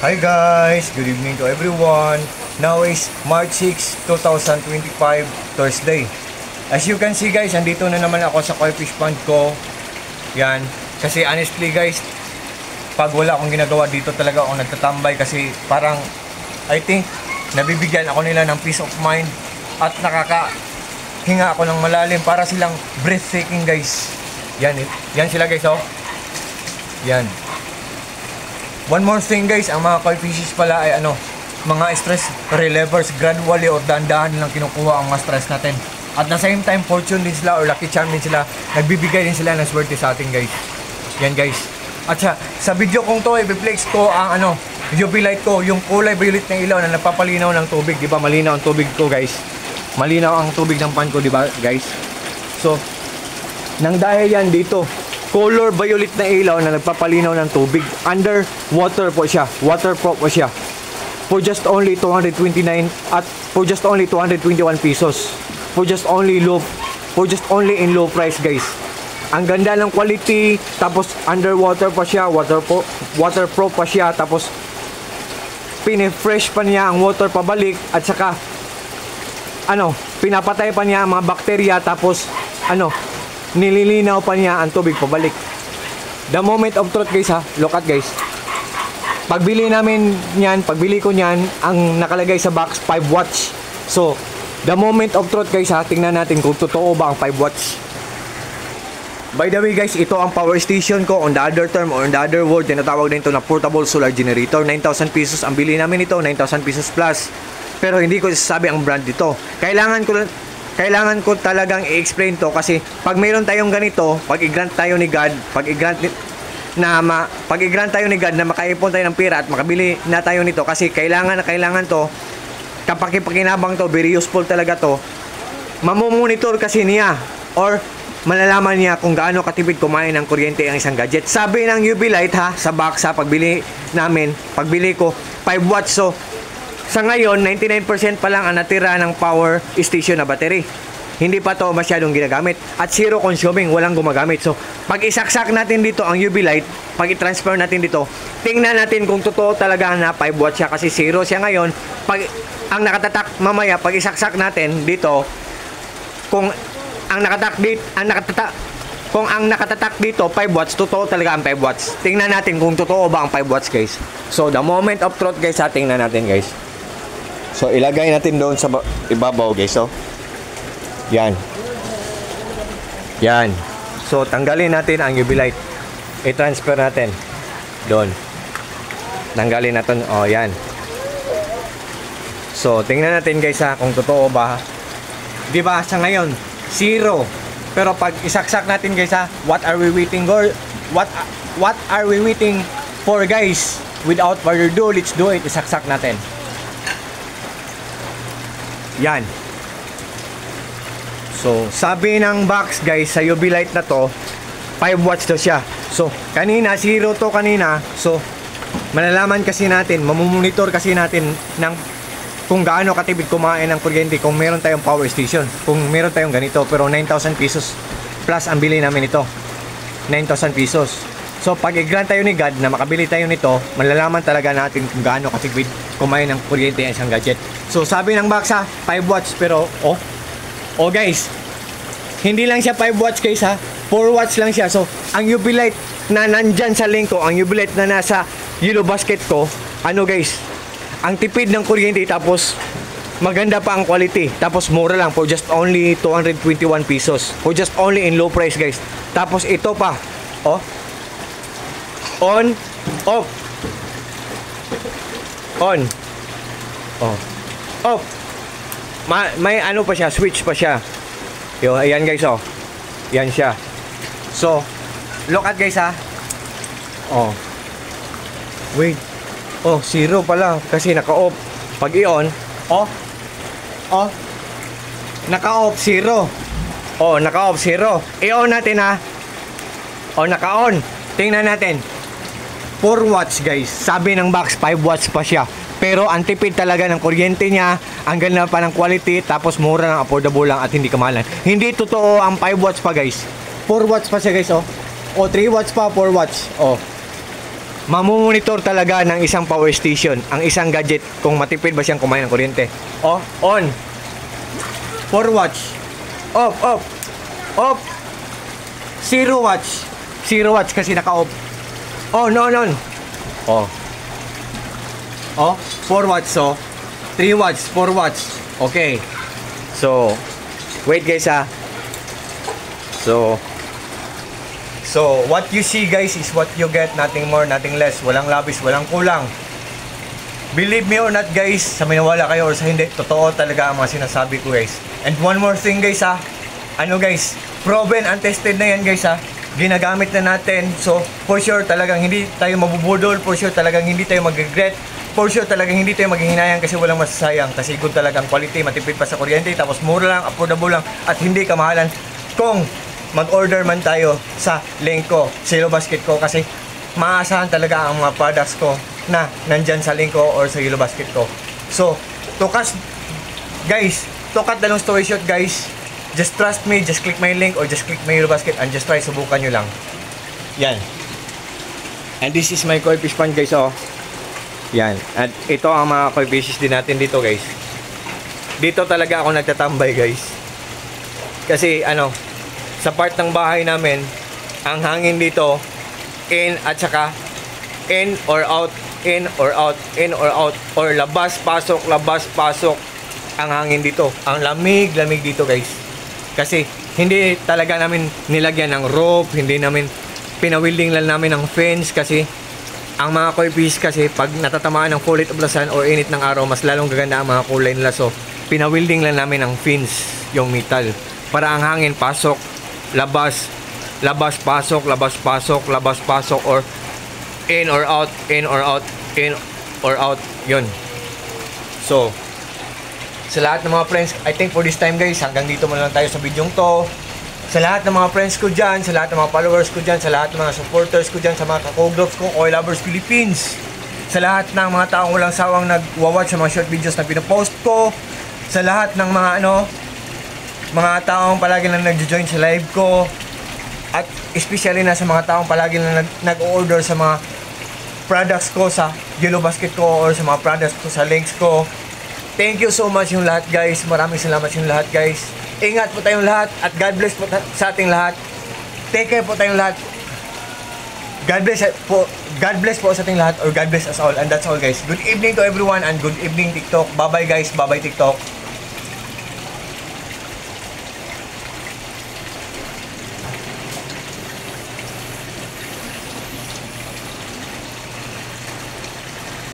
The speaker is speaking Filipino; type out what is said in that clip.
Hi guys, good evening to everyone. Now is March 6, 2025, Thursday. As you can see guys, andito na naman ako sa koi fish pond ko. Yan, kasi honestly guys, pag wala akong ginagawa dito talaga ako nagtatambay kasi parang I think nabibigyan ako nila ng peace of mind at nakakahinga ako ng malalim para silang breathtaking guys. Yan, yan sila guys oh. Yan. One more thing guys, ang mga koi fishes pala ay mga stress relievers, gradually or dahan-dahan lang kinukuha ang mga stress natin. At the same time, fortune din sila or lucky charm din sila, nagbibigay din sila ng swerte sa atin guys. Yan guys. At sa video kong to, i-flex ko ang UV light ko, yung kulay violet ng ilaw na nagpapalinaw ng tubig, di ba? Malinaw ang tubig ko guys. Malinaw ang tubig ng pan ko, di ba guys? So, nang dahil yan dito, color violet na ilaw na nagpapalinaw ng tubig. Underwater po siya. Waterproof po siya. For just only 229 at for just only 221 pesos. For just only in low price guys. Ang ganda ng quality, tapos underwater pa siya, waterproof pa siya, tapos pinefresh pa niya ang water pabalik at saka pinapatay pa niya ang mga bakterya, tapos nililinaw pa niya ang tubig pabalik. The moment of truth guys ha, look at guys. Pagbili ko niyan, ang nakalagay sa box 5 watts. So, the moment of truth guys ha, tingnan natin kung totoo ba ang 5 watts. By the way guys, ito ang power station ko. On the other term or on the other word, tinatawag din ito na portable solar generator. 9,000 pesos ang bili namin ito, 9,000 pesos plus. Pero hindi ko sasabi ang brand dito. Kailangan ko talagang i-explain to kasi pag mayroon tayong ganito, pag i-grant tayo ni God, pag i-grant tayo ni God na makaipon tayo ng pera at makabili na tayo nito, kasi kailangan to, kapag ipakinabang to, very useful talaga to. Mamomonitor kasi niya or malalaman niya kung gaano katipid kumain ng kuryente ang isang gadget. Sabi ng UV light ha, sa box ha, pagbili ko 5 watts. So sa ngayon, 99% pa lang ang natira ng power station na battery. Hindi pa to masyadong ginagamit. At zero consuming, walang gumagamit. So, pag isaksak natin dito ang UV light, pag i-transfer natin dito, tingnan natin kung totoo talaga na 5 watts siya. Kasi zero siya ngayon. Pag ang nakatatak mamaya, pag isaksak natin dito, kung ang nakatatak dito 5 watts, totoo talaga ang 5 watts. Tingnan natin kung totoo ba ang 5 watts guys. So, the moment of truth guys, tingnan natin guys. So, ilagay natin doon sa ibabaw guys, oh. Yan. Yan. So, tanggalin natin ang UV light. I-transfer natin doon. Tanggalin natin, oh, yan. So, tingnan natin guys ha, kung totoo ba. Di ba, sa ngayon, zero. Pero pag isaksak natin guys ha, what are we waiting for guys? Without further ado, let's do it. Isaksak natin. Yan. So, sabi ng box guys, sa UV light na to, 5 watts daw siya. So, kanina, zero to kanina. So, malalaman kasi natin, mamumonitor kasi natin ng kung gaano katipid kumain ng kuryente kung meron tayong power station. Kung meron tayong ganito, pero 9,000 pesos plus ang bili namin ito. 9,000 pesos. So, pag i-grant tayo ni God na makabili tayo nito, malalaman talaga natin kung gaano katipid kumain ng kuryente ang isang gadget. So, sabi ng box ha, 5 watts, pero guys, hindi lang siya 5 watts guys ha, 4 watts lang siya. So, ang UV light na nandyan sa link ko, ang UV light na nasa yellow basket ko, guys, ang tipid ng kuryente, tapos maganda pa ang quality, tapos mura lang, for just only 221 pesos. For just only in low price guys. Tapos ito pa, on, off, on, off. May pa siya, switch pa siya. Ayan guys, yan siya. So, look at guys ha. Wait. Zero pala kasi naka-off. Pag i-on, naka-off, zero. Naka-off, zero. I-on natin ha. Naka-on. Tingnan natin. 4 watts guys. Sabi ng box 5 watts pa siya. Pero ang tipid talaga ng kuryente niya, ang ganda pa ng quality, tapos mura lang, affordable lang at hindi kamahalan. Hindi totoo ang 5 watts pa guys. 4 watts pa siya guys 3 watts pa, 4 watts. mamumonitor talaga ng isang power station ang isang gadget kung matipid ba siyang kumain ng kuryente. Oh, on. 4 watts. Off, off. Off. 0 watts. 0 watts kasi naka-off. On, on, on. Oh. Oh, 4 watts. So, 3 watts, 4 watts. Okay. So, wait guys ha. So, what you see guys is what you get, nothing more, nothing less. Walang labis, walang kulang. Believe me or not guys, sa maniwala kayo or sa hindi, totoo talaga ang mga sinasabi ko guys. And one more thing guys ha, ano guys, proven and tested na yan guys ha. Ginagamit na natin, so for sure talagang hindi tayo mabubudol, for sure talagang hindi tayo mag-regret, for sure talagang hindi tayo maghihinayang kasi walang masasayang. Kasi kung talagang quality, matipid pa sa kuryente, tapos mura lang, affordable lang, at hindi kamahalan kung mag-order man tayo sa link ko, sa Yellow Basket ko, kasi maasahan talaga ang mga products ko na nandyan sa link ko or sa Yellow Basket ko. So, to cut the long story short guys, just trust me, just click my link or just click my Yellow Basket and just try, subukan nyo lang. Yan. And this is my koi fish pond guys, oh. Yan. At ito ang mga koi fishes din natin dito guys. Dito talaga ako nagtatambay guys. Kasi ano, sa part ng bahay namin, ang hangin dito, in at saka in or out, in or out, in or out, or labas, pasok, ang hangin dito. Ang lamig dito guys. Kasi hindi talaga namin nilagyan ng rope, hindi namin pinawilding lang namin ng fence kasi ang mga koi fish kasi pag natatamaan ng full heat of the sun or init ng araw, mas lalong gaganda ang mga kulay nila. So, pinawilding lang namin ng fence, yung metal, para ang hangin pasok, labas, pasok, or in or out, in or out, in or out, yun. So, sa lahat ng mga friends, I think for this time guys, hanggang dito muna lang tayo sa videong to. Sa lahat ng mga friends ko dyan, sa lahat ng mga followers ko dyan, sa lahat ng mga supporters ko dyan, sa mga kakogloves ko, Koi Lovers Philippines, sa lahat ng mga taong walang sawang nag-watch sa mga short videos na pinopost ko, sa lahat ng mga taong palagi lang nag-join sa live ko, at especially na sa mga taong palagi lang nag-order sa mga products ko sa Yellow Basket ko or sa mga products ko sa links ko. Thank you so much yung lahat guys. Maraming salamat yung lahat guys. Ingat po tayong lahat at God bless po sa ating lahat. Take care po tayong lahat. God bless po sa ating lahat, or God bless us all. And that's all guys. Good evening to everyone and good evening TikTok. Bye bye guys. Bye bye TikTok.